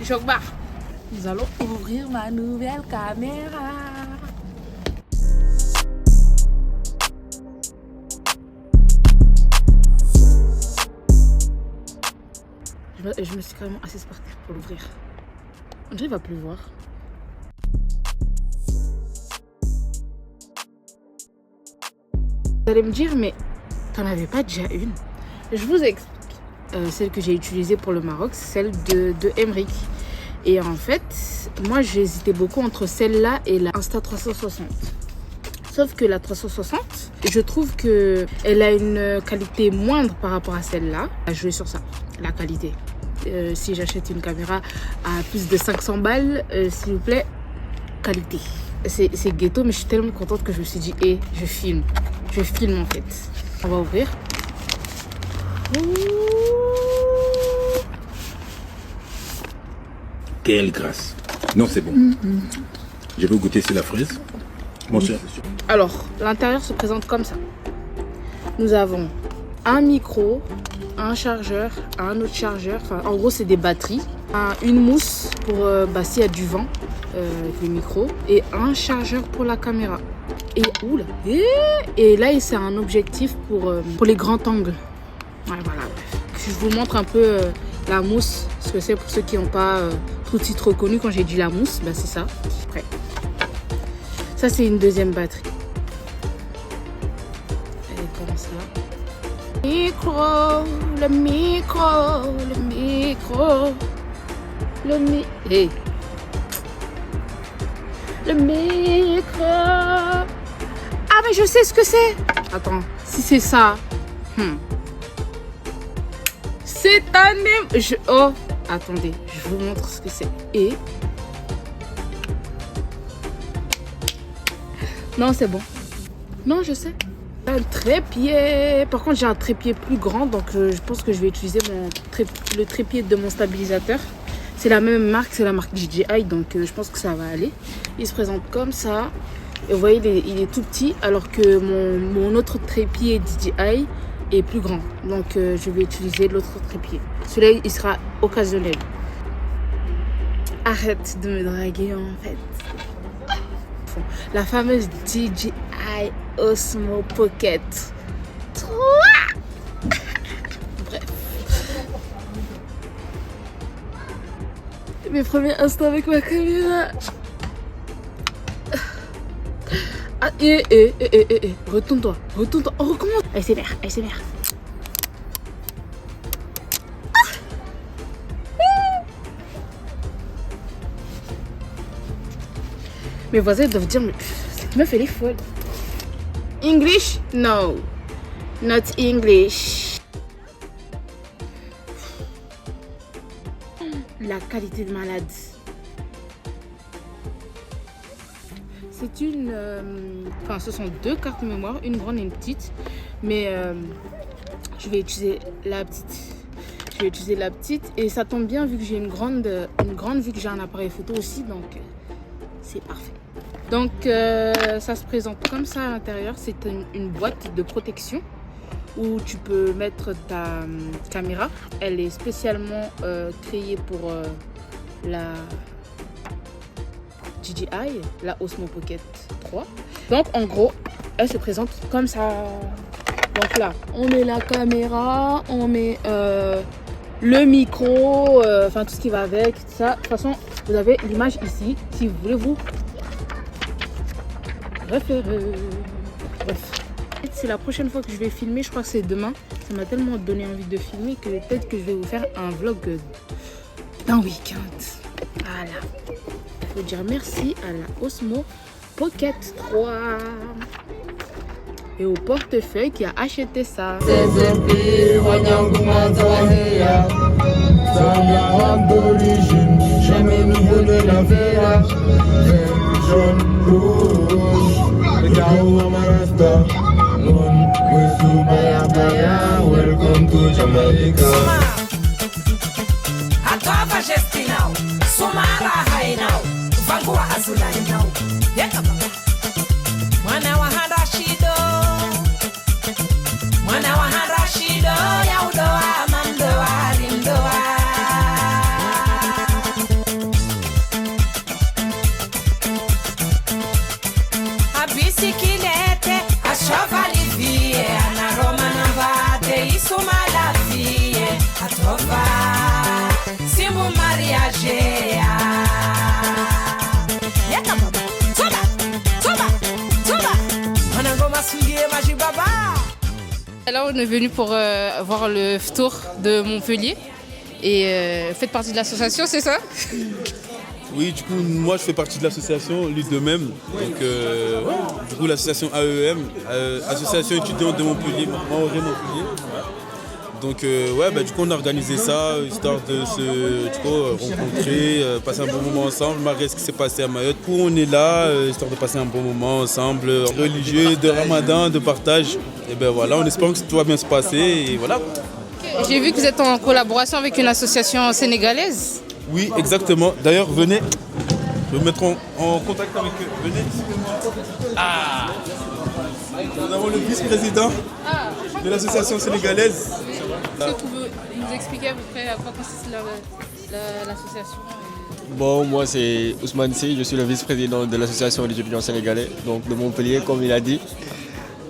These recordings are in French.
Chokbar. Nous allons ouvrir ma nouvelle caméra. Je me suis carrément assise par terre pour l'ouvrir. On dirait qu'il va pleuvoir. Vous allez me dire, mais t'en avais pas déjà une? Je vous explique. Celle que j'ai utilisée pour le Maroc, c'est celle de Emric. Et en fait, moi j'hésitais beaucoup entre celle-là et la Insta360. Sauf que la 360, je trouve qu'elle a une qualité moindre par rapport à celle-là. Je vais jouer sur ça, la qualité. Si j'achète une caméra à plus de 500 balles, s'il vous plaît, qualité. C'est ghetto, mais je suis tellement contente que je me suis dit, je filme. Je filme en fait. On va ouvrir. Quelle grâce. Non, c'est bon. Je vais goûter, c'est la fraise. Mon cher. Alors, l'intérieur se présente comme ça. Nous avons un micro, un chargeur, un autre chargeur. Enfin, en gros, c'est des batteries. Une mousse pour s'il y a du vent avec le micro. Et un chargeur pour la caméra. Et là, c'est un objectif pour les grands angles. Ouais, voilà. Je vous montre un peu la mousse, ce que c'est pour ceux qui n'ont pas tout de suite reconnu quand j'ai dit la mousse. C'est ça. Après. Ça, c'est une deuxième batterie. Elle est comme ça. Le micro. Ah, mais je sais ce que c'est. Attends, si c'est ça. C'est un... Oh, attendez, je vous montre ce que c'est. Non, c'est bon. Non, je sais. Un trépied. Par contre, j'ai un trépied plus grand, donc je pense que je vais utiliser le trépied de mon stabilisateur. C'est la même marque, c'est la marque DJI, donc je pense que ça va aller. Il se présente comme ça. Et vous voyez, il est tout petit, alors que mon autre trépied DJI est plus grand. Donc je vais utiliser l'autre trépied. Celui-là, il sera occasionnel. Arrête de me draguer en fait. La fameuse DJI Osmo Pocket 3. Bref. Mes premiers instants avec ma caméra. Ah, retourne-toi. On recommence. ASMR. Mes voisins doivent dire, mais cette meuf elle est folle. English? No. Not English. La qualité de malade. C'est une... ce sont deux cartes mémoire, une grande et une petite. Mais je vais utiliser la petite. Et ça tombe bien vu que j'ai une grande vu que j'ai un appareil photo aussi. Donc c'est parfait. Donc ça se présente comme ça à l'intérieur. C'est une boîte de protection où tu peux mettre ta caméra. Elle est spécialement créée pour la DJI, la Osmo Pocket 3. Donc en gros, elle se présente comme ça. Donc là, on met la caméra, on met le micro, tout ce qui va avec, tout ça. De toute façon, vous avez l'image ici, si vous voulez vous référer. Bref. C'est la prochaine fois que je vais filmer, je crois que c'est demain. Ça m'a tellement donné envie de filmer que peut-être que je vais vous faire un vlog d'un week-end. Voilà. Il faut dire merci à la Osmo Pocket 3 et au portefeuille qui a acheté ça. Welcome to Jamaica. Atava gestinau, sumara hainau, vangua azulainau. Yekaba. Mwana wa Harashido, yaudoa mandoa lindoa. a bicicleta, a chovalivie, na Roma não vade, isso malavie, a trova, Simbo mariagea. Eita baba, tuba, tuba, tuba, manangoma sungie majibaba. Là, on est venu pour voir le tour de Montpellier. Et vous faites partie de l'association, c'est ça? Oui, du coup, moi je fais partie de l'association Lutte de Même. Donc, ouais, du coup, l'association AEM, Association étudiante de Montpellier, Mahorais Montpellier. Donc, ouais, bah, du coup, on a organisé ça, histoire de se rencontrer, passer un bon moment ensemble, malgré ce qui s'est passé à Mayotte. Du coup, on est là, histoire de passer un bon moment ensemble, religieux, de ramadan, de partage. Et ben voilà, on espère que tout va bien se passer, et voilà. J'ai vu que vous êtes en collaboration avec une association sénégalaise. Oui, exactement. D'ailleurs, venez, je vais me mettre en contact avec eux. Venez. Ah, nous avons le vice-président de l'association sénégalaise. Est-ce que vous pouvez nous expliquer à peu près à quoi consiste l'association? Bon, moi c'est Ousmane Sy, je suis le vice-président de l'association des étudiants sénégalais, donc de Montpellier, comme il a dit.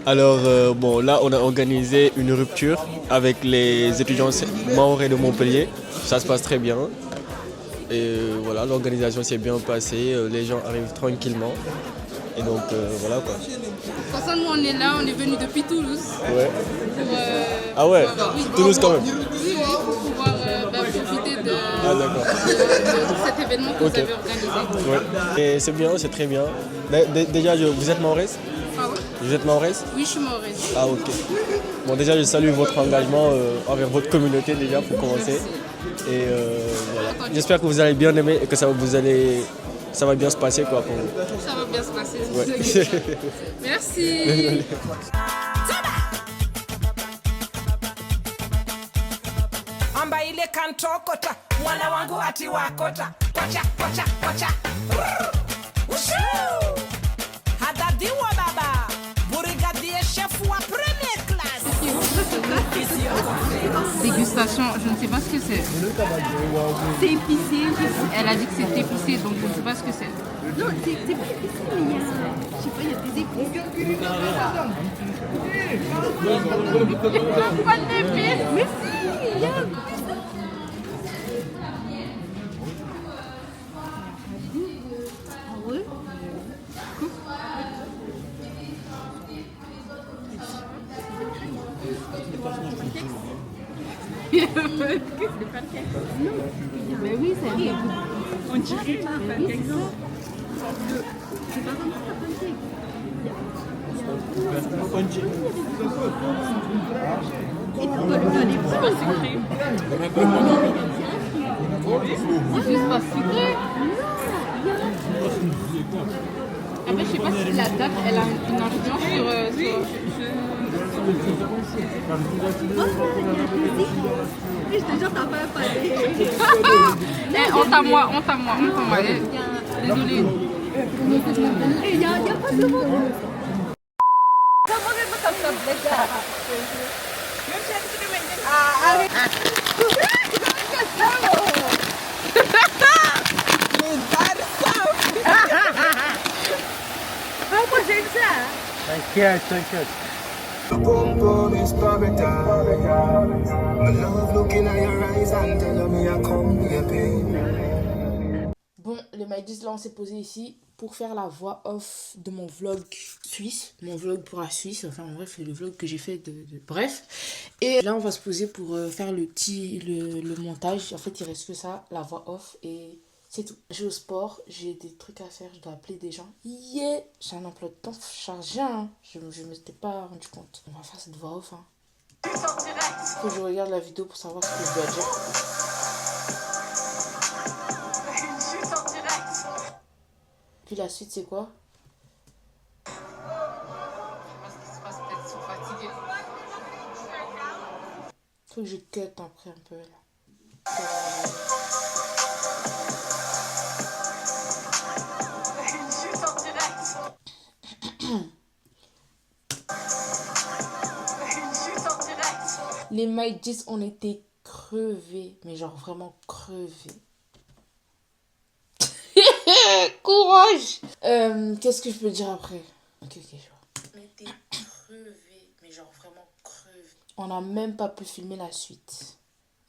Alors, bon, là, on a organisé une rupture avec les étudiants mahorais de Montpellier. Ça se passe très bien. Et voilà, l'organisation s'est bien passée. Les gens arrivent tranquillement. Et donc, voilà quoi. Pour ça, nous, on est là, on est venu depuis Toulouse. Ouais. Pour, ah ouais, Toulouse quand même. Oui, pour pouvoir profiter de cet événement que vous avez organisé. Ouais. Et c'est bien, c'est très bien. Déjà, vous êtes mahorais? Ah ouais? Vous êtes mahorais? Oui, je suis mahoraise. Ah ok. Bon, déjà, je salue votre engagement envers votre communauté déjà pour commencer. Et voilà. J'espère que vous allez bien aimer et que ça va bien se passer quoi pour vous. Ça va bien se passer. Ouais. Merci. Amba ile kantokota, mwana wangu ati wakota, kocha, kocha, kocha. Ushu! Hadadiwa baba, brigadier chef wa première classe. Dégustation, je ne sais pas ce que c'est. C'est épicé. Elle a dit que c'est épicé, donc je ne sais pas ce que c'est. Non, c'est pas épicé, mais il y a, je sais pas, il y a des épices. Pas d'épices. Mais si, il y a. Ah ouais? Mais oui, c'est rien. On dirait un pancake. C'est pas comme ça, pancake. Et pourquoi le donner pas sucré? C'est juste pas sucré. Après, je sais pas si la date, elle a une influence Je te jure, t'as pas parlé. Honte à moi. Désolée. Il y a pas de mots. Comment est-ce que ça s'appelle ça? Moi j'aime ça. T'inquiète. Boom boom is paradise. My love looking at your eyes and telling me I come baby. Bon, les Maïdis, là on s'est posé ici pour faire la voix off de mon vlog suisse, mon vlog pour la Suisse, enfin bref, le vlog que j'ai fait bref. Et là on va se poser pour faire le montage. En fait il reste que ça, la voix off, et c'est tout. Je vais au sport, j'ai des trucs à faire, je dois appeler des gens. Yeah, j'ai un emploi de temps chargé, hein. Je me m'étais pas rendu compte. On va faire cette voix off, hein. Faut que je regarde la vidéo pour savoir ce que je dois dire. Puis la suite, c'est quoi? Je sais pas ce qui se passe, peut-être qu'ils sont fatigués. Faut que je cut après un peu là. Une chute en direct. Une chute en direct. Les Maïdis, on était crevés, mais genre vraiment crevés. Courage. Qu'est-ce que je peux dire après? Ok, je vois. On était crevés, mais genre vraiment crevés. On n'a même pas pu filmer la suite.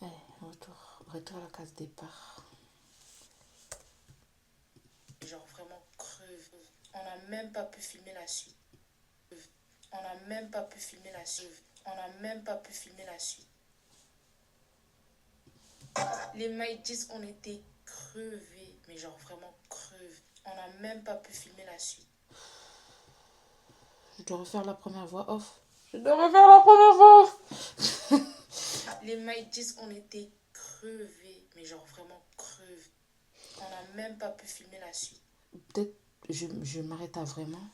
Allez, retour à la case départ. Genre vraiment crevés. On n'a même pas pu filmer la suite. On n'a même pas pu filmer la suite. On n'a même pas pu filmer la suite. Les Maïtis, on était crevés, mais genre vraiment crevés. On n'a même pas pu filmer la suite. Je dois refaire la première voix off. Les Maïtis, on était crevés, mais genre vraiment crevés. On n'a même pas pu filmer la suite. Peut-être je m'arrête à vraiment.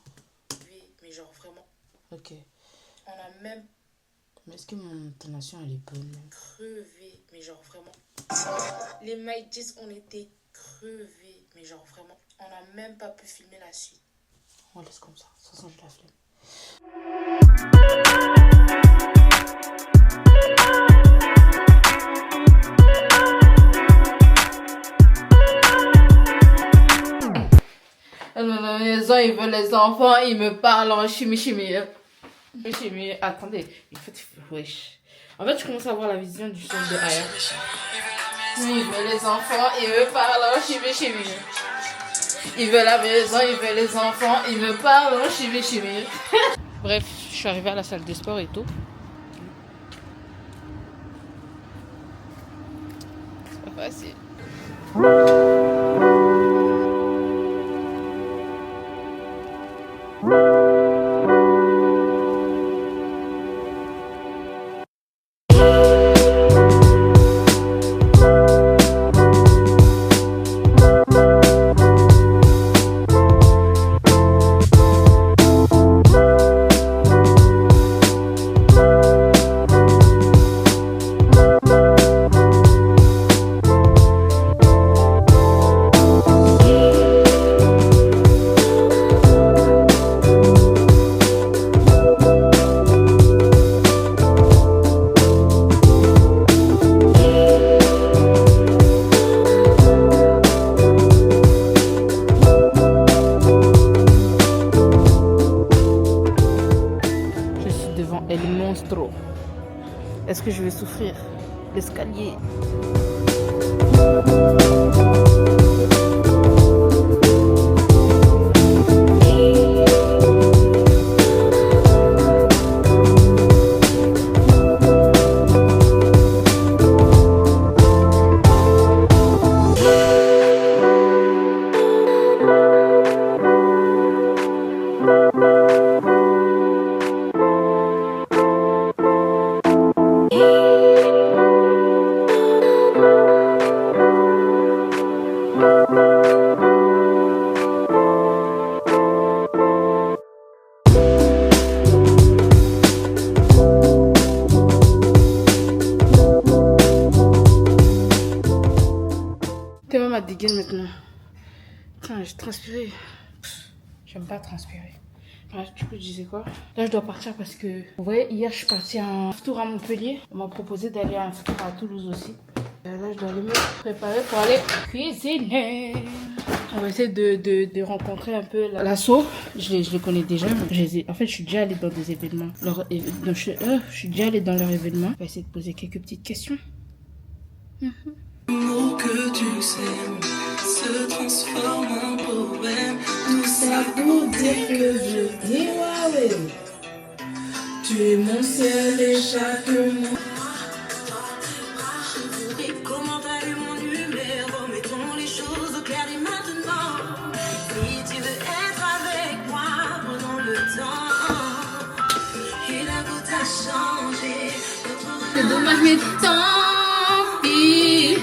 Mais genre vraiment. Ok. On a même. Mais est-ce que mon intonation elle est bonne même? Crevé, mais genre vraiment. Les Maïtis, on était crevés, mais genre vraiment. On n'a même pas pu filmer la suite. On laisse comme ça. De toute façon, j'ai la flemme. À la maison, ils veulent les enfants, ils me parlent en chimie. Attendez, il faut... Wesh. En fait, je commence à avoir la vision du son de Aya. Ils veulent les enfants, ils me parlent en chimie. Ils veulent la maison, ils veulent les enfants, ils me parlent en chimie. Bref, je suis arrivée à la salle de sport et tout. C'est pas facile. Est-ce que je vais souffrir? L'escalier. T'es même à dégainer maintenant. Putain, j'ai transpiré. J'aime pas transpirer. Bref, du coup, je disais quoi? Là, je dois partir parce que, vous voyez, hier, je suis partie à un tour à Montpellier. On m'a proposé d'aller à un tour à Toulouse aussi. Là, je dois aller me préparer pour aller cuisiner. On va essayer de rencontrer un peu l'asso. Je les connais déjà. En fait, je suis déjà allée dans des événements. Je suis déjà allée dans leur événement. On va essayer de poser quelques petites questions. L'amour que tu sèmes se transforme en poème. Tout ça pour dire que je dis ouais. Tu es mon ciel et chaque mot. Et comment t'as eu mon numéro? Mettons les choses au clair dès maintenant. Si tu veux être avec moi, prenons le temps. Et la goutte a changé. C'est dommage, mais tant pis.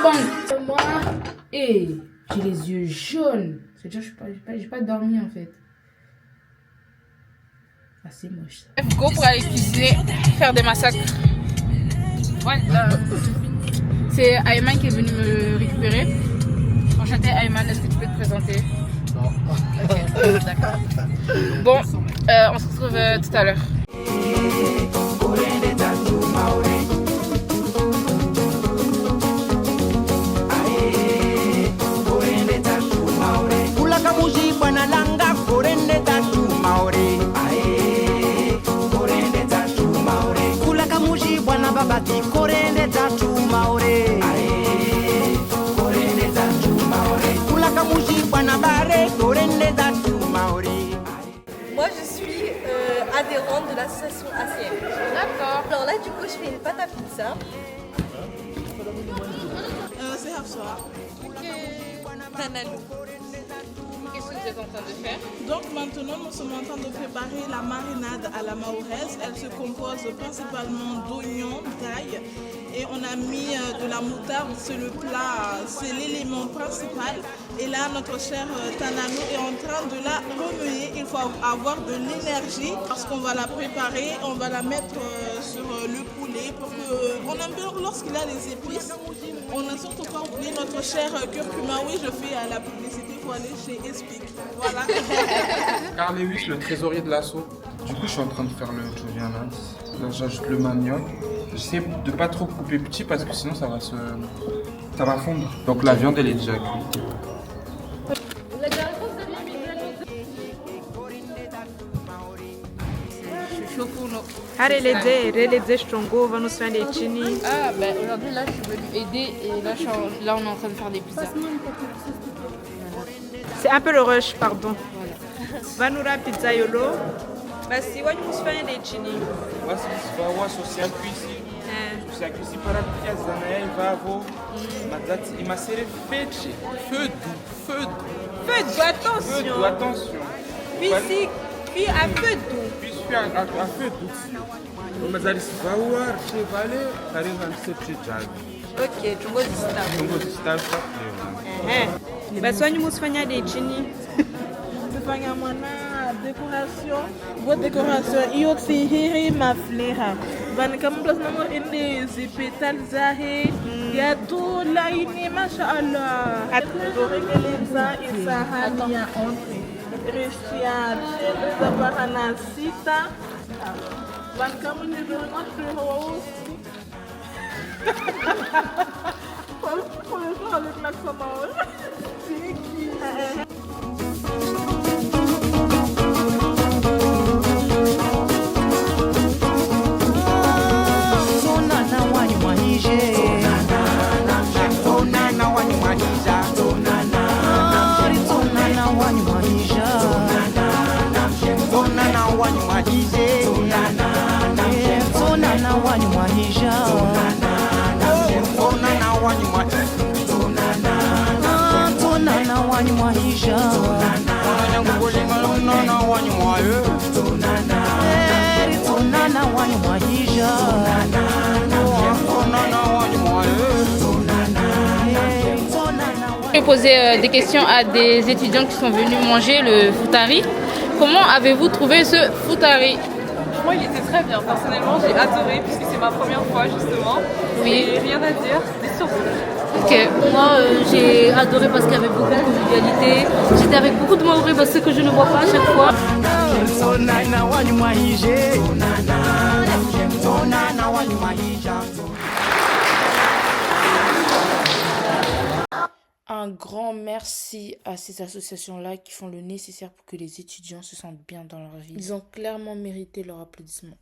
Bon. Moi, j'ai les yeux jaunes. C'est-à-dire j'ai pas dormi en fait. Ah, c'est moche. Go pour aller cuisiner, faire des massacres. Ouais, c'est Ayman qui est venu me récupérer. Enchanté Ayman, est-ce que tu peux te présenter? Non. Ok, d'accord. Bon, on se retrouve tout à l'heure. Moi, je suis adhérente de l'association ACM. D'accord. Alors là, du coup, je fais une pâte à pizza. C'est Hafsa. Tanalou. Qu'est-ce que vous êtes en train de faire? Donc maintenant, nous sommes en train de préparer la marinade à la mahoraise. Elle se compose principalement d'oignons, d'ail et on a mis de la moutarde. C'est le plat, c'est l'élément principal. Et là, notre chère Tanalou est en train de la remuer. Il faut avoir de l'énergie parce qu'on va la préparer. On va la mettre sur le poulet pour que, on aime bien lorsqu'il a les épices. On n'a surtout pas oublié notre cher curcuma. Oui, je fais la publicité pour aller chez Espic. Voilà. Carl Lewis, le trésorier de l'assaut. Du coup, je suis en train de faire le chorianas. Là, j'ajoute le manioc. J'essaie de pas trop couper petit parce que sinon ça va fondre. Donc la viande elle est déjà cuite. Releze Chongo va nous faire des chini. Ah, ben aujourd'hui, là, je suis venue aider et là, là, on est en train de faire des pizzas. C'est un peu le rush, pardon. Vanura pizza yolo. Basi wa nous faire des chini. Wasiwa social cuisine. Social cuisine para pia zanael vavo. Madati imasere feche. Feu doux. Attention. Puis à feu doux. Puis à feu doux. Mazali svawa chevale kareva nsepche jag. Ok, tu vois ça. Tungo zistar ça. Basi wa nous faire des chini. Tufanya mwana decoration. Boa decoration. Iyo sihiri mafleha. Bani kama plus namo indi zipetal zahe. Ya tu laini mashallah. Atoreleza isahani ya entre. Christian, Zabarana Sita. Bani kama ni vraiment très haut. Pour le faire avec l'accent maorais. C'est qui? Je vais poser des questions à des étudiants qui sont venus manger le foutari. Comment avez-vous trouvé ce foutari? Moi, il était très bien. Personnellement, j'ai adoré puisque c'est ma première fois justement. Oui. Et rien à dire, c'était surpris. Ok. Moi, j'ai adoré parce qu'il y avait beaucoup de convivialité. J'étais avec beaucoup de Maoris, parce que je ne vois pas à chaque fois. Un grand merci à ces associations-là qui font le nécessaire pour que les étudiants se sentent bien dans leur vie. Ils ont clairement mérité leur applaudissement.